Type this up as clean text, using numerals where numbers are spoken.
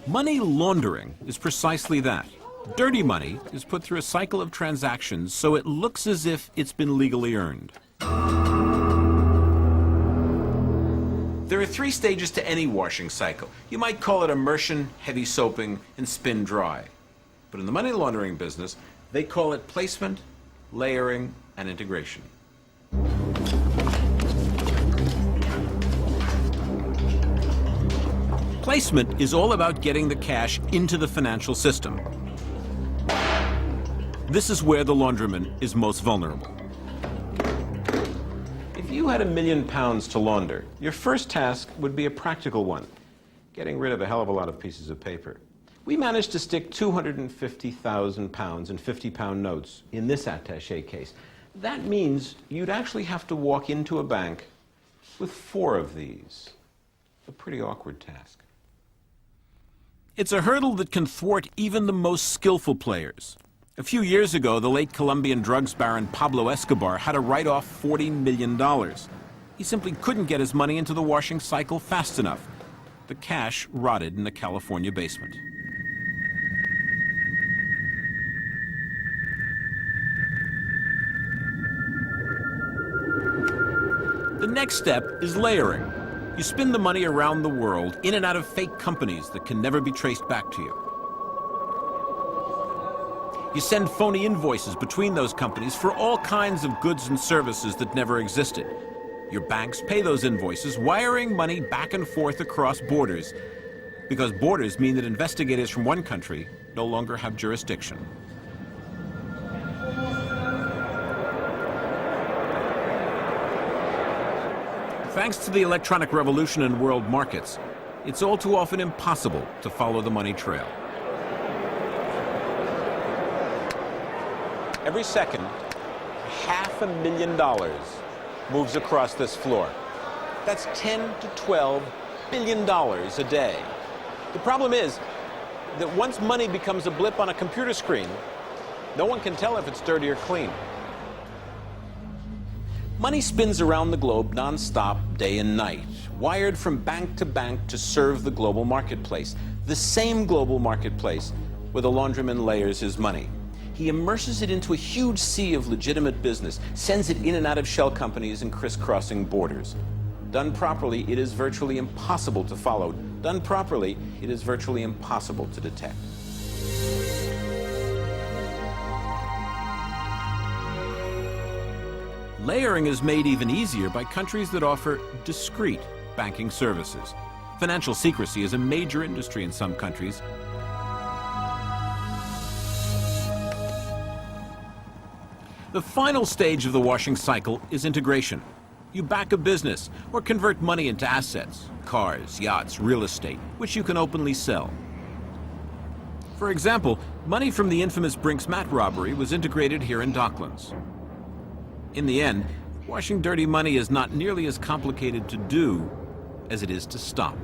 Money laundering is precisely that. Dirty money is put through a cycle of transactions so it looks as if it's been legally earned. There are 3 stages to any washing cycle. You might call it immersion, heavy soaping, and spin dry. But in the money laundering business, they call it placement, layering, and integration. Placement is all about getting the cash into the financial system. This is where the laundryman is most vulnerable. If you had £1 million to launder, your first task would be a practical one, getting rid of a hell of a lot of pieces of paper. We managed to stick £250,000 in £50 notes in this attaché case. That means you'd actually have to walk into a bank with 4 of these. A pretty awkward task. It's a hurdle that can thwart even the most skillful players. A few years ago, the late Colombian drugs baron Pablo Escobar had to write off $40 million. He simply couldn't get his money into the washing cycle fast enough. The cash rotted in the California basement. The next step is layering. You spin the money around the world, in and out of fake companies that can never be traced back to you. You send phony invoices between those companies for all kinds of goods and services that never existed. Your banks pay those invoices, wiring money back and forth across borders, because borders mean that investigators from one country no longer have jurisdiction. Thanks to the electronic revolution in world markets, it's all too often impossible to follow the money trail. Every second, $500,000 moves across this floor. That's $10 to $12 billion a day. The problem is that once money becomes a blip on a computer screen, no one can tell if it's dirty or clean. Money spins around the globe non-stop, day and night, wired from bank to serve the global marketplace, the same global marketplace where the laundryman layers his money. He immerses it into a huge sea of legitimate business, sends it in and out of shell companies and crisscrossing borders. Done properly, it is virtually impossible to follow. Done properly, it is virtually impossible to detect. Layering is made even easier by countries that offer discreet banking services. Financial secrecy is a major industry in some countries. The final stage of the washing cycle is integration. You back a business or convert money into assets, cars, yachts, real estate, which you can openly sell. For example, money from the infamous Brinks mat robbery was integrated here in Docklands. In the end, washing dirty money is not nearly as complicated to do as it is to stop.